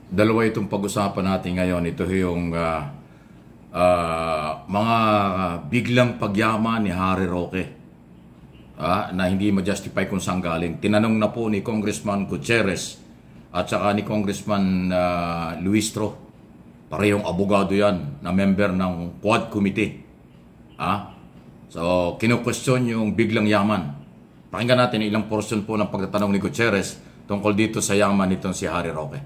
Dalawa itong pag-usapan natin ngayon. Ito yung mga biglang pagyaman ni Harry Roque na hindi ma-justify kung saan galing. Tinanong na po ni Congressman Gutierrez at saka ni Congressman Luistro. Parehong abogado yan na member ng Quad Committee. So, kinu-question yung biglang yaman. Pakinggan natin ilang portion po ng pagtatanong ni Gutierrez tungkol dito sa yaman nitong si Harry Roque.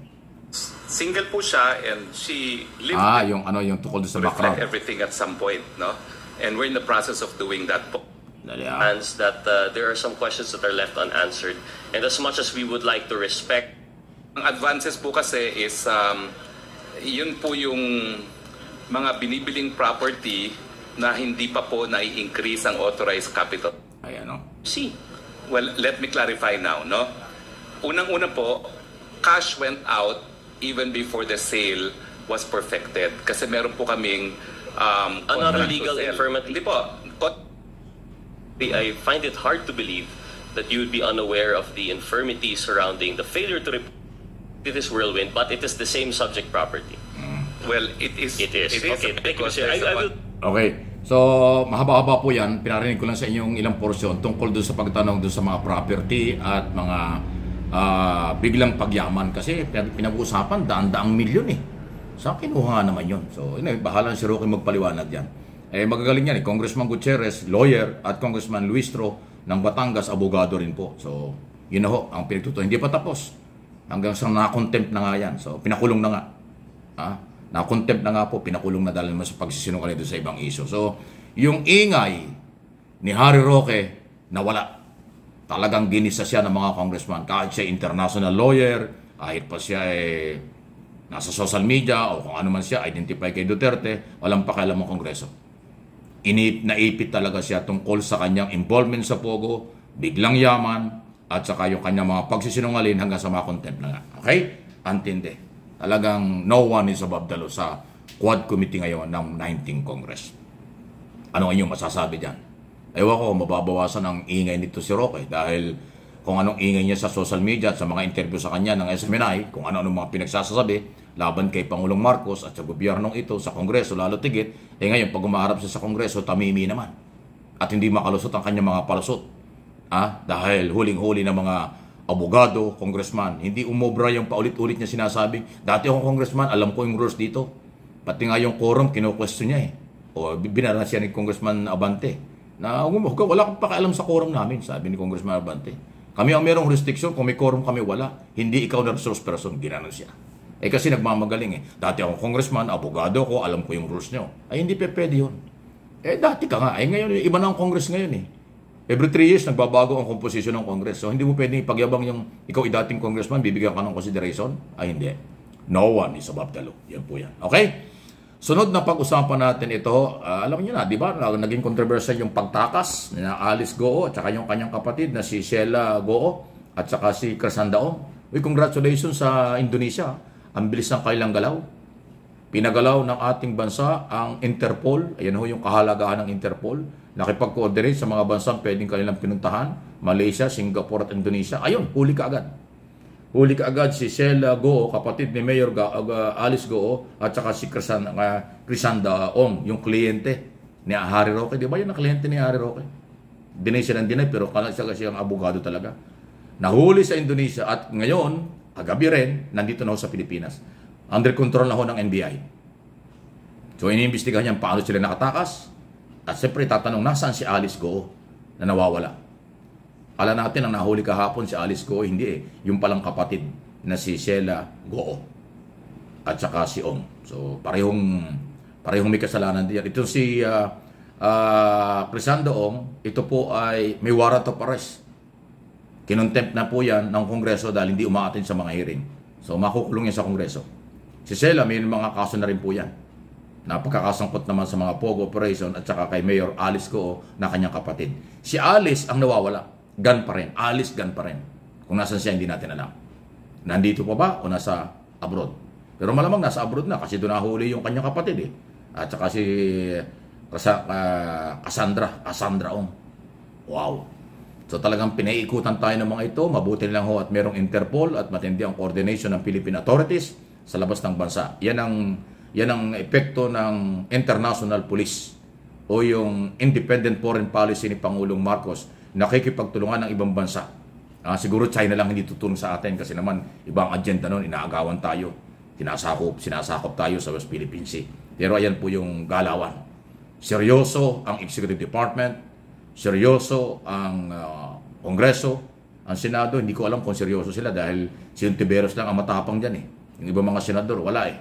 Single po siya and she lived yung tungkol sa background. Everything at some point, no? And we're in the process of doing that po. That there are some questions that are left unanswered. And as much as we would like to respect... Ang advances po kasi is, yun po yung mga binibiling property na hindi pa po nai-increase ang authorized capital. See? Well, let me clarify now, no? Unang-una po, cash went out even before the sale was perfected. Kasi meron po kaming another legal infirmity. Hindi po. I find it hard to believe that you would be unaware of the infirmity surrounding the failure to report this whirlwind, but it is the same subject property. Well, it is. Okay, thank you, sir. Okay. So, mahaba-haba po yan. Pinarinig ko lang sa inyong ilang porsyon tungkol doon sa pagtanong doon sa mga property at mga biglang pagyaman. Kasi pinag-uusapan, daan-daang milyon eh. Saan kinuha naman yun? So, bahala si Roque magpaliwanag yan. Magagaling yan eh. Congressman Gutierrez, lawyer, at Congressman Luistro ng Batangas, abogado rin po. So, yun na ho, ang pinagtutunan. Hindi pa tapos. Hanggang sa na-contempt na nga yan. So, pinakulong na nga. Na-contempt na nga po, pinakulong na dahil sa pagsisinungaling doon sa ibang issue. So, yung ingay ni Harry Roque, nawala. Talagang ginisa siya ng mga congressman. Kahit siya international lawyer, kahit pa siya nasa social media o kung ano man siya, identify kay Duterte, walang pakialam ang Kongreso. Naipit talaga siya tungkol sa kanyang involvement sa Pogo, biglang yaman, at saka yung kanyang mga pagsisinungaling hanggang sa mga contempt na nga. Okay? Antindi. Talagang no one is above the law sa Quad Committee ngayon ng 19th Congress. Ano ang inyong masasabi dyan? Ewan ko, mababawasan ang ingay nito si Roque dahil kung anong ingay niya sa social media at sa mga interview sa kanya ng SMNI, kung ano-anong mga pinagsasasabi laban kay Pangulong Marcos at sa gobyernong ito, sa Kongreso, lalo tigit, ngayon pag umaharap siya sa Kongreso, tamimi naman. At hindi makalusot ang kanyang mga palusot. Dahil huling-huli ng mga abogado, congressman, hindi umobra yung paulit-ulit niya sinasabi. Dati akong congressman, alam ko yung rules dito. Pati nga yung quorum, kino-question niya eh. O binara siya ni Congressman Abante. Na wala kang pakialam sa quorum namin, sabi ni Congressman Abante. Kami ang merong restriction, kung may quorum kami wala. Hindi ikaw na resource person, ginanon siya. Kasi nagmamagaling eh. Dati akong congressman, abogado ko, alam ko yung rules nyo. Hindi pwede yun. Dati ka nga. Ngayon, iba na ang congress ngayon eh. Every 3 years, nagbabago ang composition ng congress. So, hindi mo pwede ipagyabang yung ikaw dating congressman, bibigyan ka ng consideration? Hindi. No one is above the law. Yan po yan. Okay? Sunod na pag-usapan natin ito, alam niyo na, di ba? Naging controversial yung pagtakas ni Alice Goo at saka yung kanyang kapatid na si Sheila Goo at saka si Crisanda Ong. Congratulations sa Indonesia. Ang bilis ng kailang galaw. Pinagalaw ng ating bansa ang Interpol. Ayan ho yung kahalagahan ng Interpol. Nakipag-coordinate sa mga bansang pwedeng kanilang pinuntahan. Malaysia, Singapore at Indonesia. Ayun, huli ka agad. Huli ka agad si Sheila Goo, kapatid ni Mayor Alice Goo, at saka si Crisanda Ong, yung kliyente ni Harry Roque. Di ba yun ang kliyente ni Harry Roque? Dinay siya ng dinay, pero siya ang abogado talaga. Nahuli sa Indonesia at ngayon, kagabi rin, nandito na ho sa Pilipinas. Under control na ho ng NBI. So, iniimbestigahan niya paano sila nakatakas. At siyempre, tatanong, nasaan si Alice Goo na nawawala? Kala natin ang nahuli kahapon si Alice Goo, hindi eh. Yung palang kapatid na si Sheila Goo at saka si Ong. So, parehong may kasalanan diyan. Ito si Crisanda Ong, ito po ay may warrant of arrest. Kinontempt na po yan ng Kongreso dahil hindi umaattend sa mga hearing. So, makukulong yan sa Kongreso. Si Sheila, may mga kaso na rin po yan. Napagkakasangkot naman sa mga Pogo operation at saka kay Mayor Alice Goo na kanyang kapatid. Si Alice ang nawawala. Gun pa rin. Alice gun pa rin. Kung nasan siya, hindi natin alam. Nandito pa ba o nasa abroad? Pero malamang nasa abroad na kasi doon nahuli yung kanyang kapatid eh. At saka si Cassandra Ong. Wow. So talagang pinaiikutan tayo ng mga ito. Mabuti lang ho at merong Interpol at matindi ang coordination ng Philippine authorities sa labas ng bansa. Yan ang epekto ng international police o yung independent foreign policy ni Pangulong Marcos, nakikipagtulungan ng ibang bansa. Siguro China lang hindi tutulong sa atin kasi naman ibang agenda noon, inaagawan tayo, sinasakop tayo sa West Philippine Sea. Pero ayan po yung galawan. Seryoso ang Executive Department, seryoso ang Kongreso, ang Senado. Hindi ko alam kung seryoso sila dahil si Ontiveros lang ang matapang dyan eh. Yung ibang mga senador, wala eh.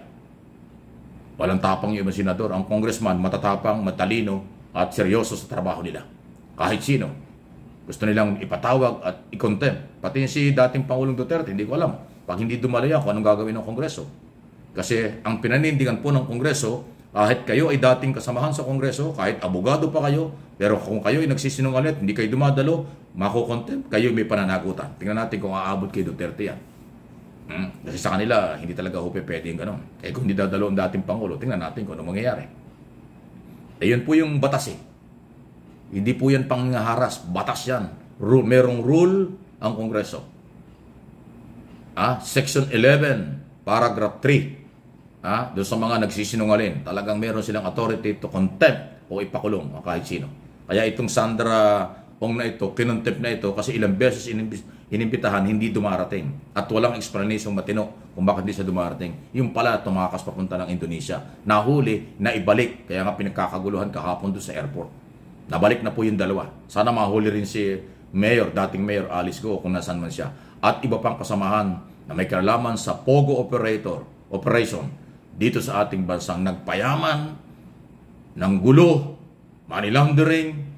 Walang tapang yung ibang senador. Ang congressman, matatapang, matalino, at seryoso sa trabaho nila. Kahit sino. Gusto nilang ipatawag at i-contempt. Pati si dating Pangulong Duterte, hindi ko alam. Pag hindi dumalayan kung anong gagawin ng Kongreso. Kasi ang pinanindigan po ng Kongreso, kahit kayo ay dating kasamahan sa Kongreso, kahit abogado pa kayo, pero kung kayo ay nagsisinungalit, hindi kayo dumadalo, makukontempt, kayo may pananagutan. Tingnan natin kung aabot kay Duterte yan. Kasi sa kanila, hindi talaga ho pwede yung gano'n. Eh kung hindi dadalo ang dating Pangulo, tingnan natin kung anong mangyayari. Eh yun po yung batas eh. Hindi po yan pangharas, batas yan. Merong rule ang Kongreso. Section 11, paragraph 3. Doon sa mga nagsisinungaling, talagang meron silang authority to contempt o ipakulong kahit sino. Kaya itong Sandra Ong na ito, kinontempt na ito kasi ilang beses inimbitahan, hindi dumarating. At walang explanation matino kung bakit hindi siya dumarating. Yung pala, tumakas papunta ng Indonesia. Nahuli, naibalik. Kaya nga pinagkakaguluhan kahapon doon sa airport. Nabalik na po yung dalawa. Sana mahuli rin si Mayor, dating Mayor Alice Go kung nasan man siya. At iba pang kasamahan na may kinalaman sa Pogo Operation dito sa ating bansang nagpayaman ng gulo, money laundering,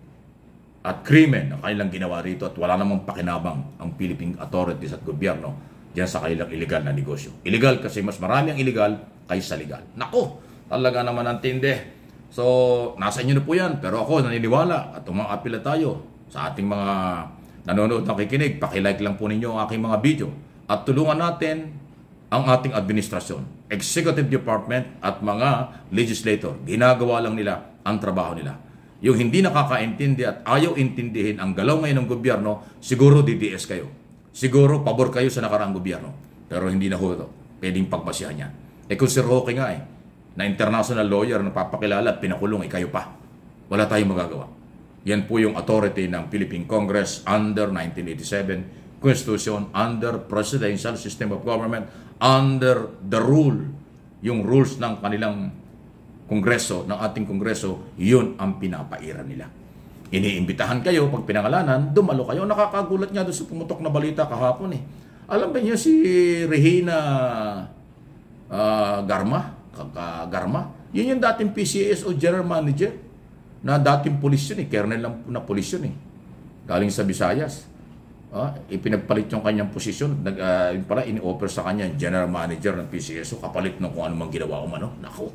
at krimen na kanilang ginawa rito at wala namang pakinabang ang Philippine authorities at gobyerno diyan sa kanilang illegal na negosyo. Illegal kasi mas marami ang illegal kaysa legal. Nako, talaga naman ang tindi. So, nasa inyo na po yan. Pero ako naniniwala at umaapila tayo sa ating mga nanonood ng kikinig. Pakilike lang po ninyo ang aking mga video at tulungan natin ang ating administrasyon, executive department at mga legislator. Ginagawa lang nila ang trabaho nila. Yung hindi nakakaintindi at ayaw intindihin ang galaw ngayon ng gobyerno, siguro DDS kayo. Siguro pabor kayo sa nakaraang gobyerno. Pero hindi na ho ito. Pwedeng pagbasihan niya. Kung si Roque nga na international lawyer na papakilala at pinakulong, kayo pa. Wala tayong magagawa. Yan po yung authority ng Philippine Congress under 1987 Constitution, under Presidential System of Government, under the rule, yung rules ng kanilang Kongreso, ng ating Kongreso, yun ang pinapairan nila. Iniimbitahan kayo, pag pinangalanan, dumalo kayo. Nakakagulat nga doon sa pumutok na balita kahapon eh. Alam ba niyo si Regina Garma? Yun yung dating PCSO General Manager na dating pulis yun eh. Colonel lang na pulis yun eh. Galing sa Visayas. Ipinagpalit yung kanyang posisyon. Yun pala, in-offer sa kanya General Manager ng PCSO kapalit ng kung anumang ginawa umano. Nako.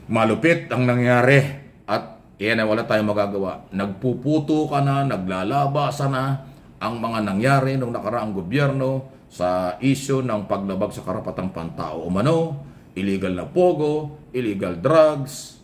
Malupit ang nangyari at yan ay wala tayong magagawa. Nagpuputo ka na, naglalabasa na ang mga nangyari nung nakaraang gobyerno sa issue ng paglabag sa karapatang pantao umano, illegal na pogo, illegal drugs,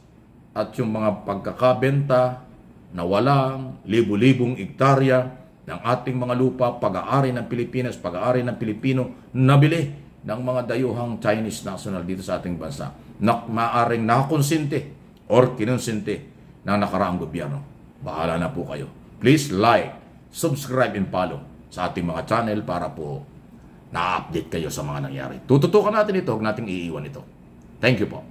at yung mga pagkakabenta na walang libu-libong ektarya ng ating mga lupa, pag-aari ng Pilipinas, pag-aari ng Pilipino, nabili ng mga dayuhang Chinese national dito sa ating bansa na maaring nakonsente or kinonsente ng nakaraang gobyerno. Bahala na po kayo. Please like, subscribe, and follow sa ating mga channel para po na-update kayo sa mga nangyari. Tututukan natin ito, huwag nating iiwan ito. Thank you po.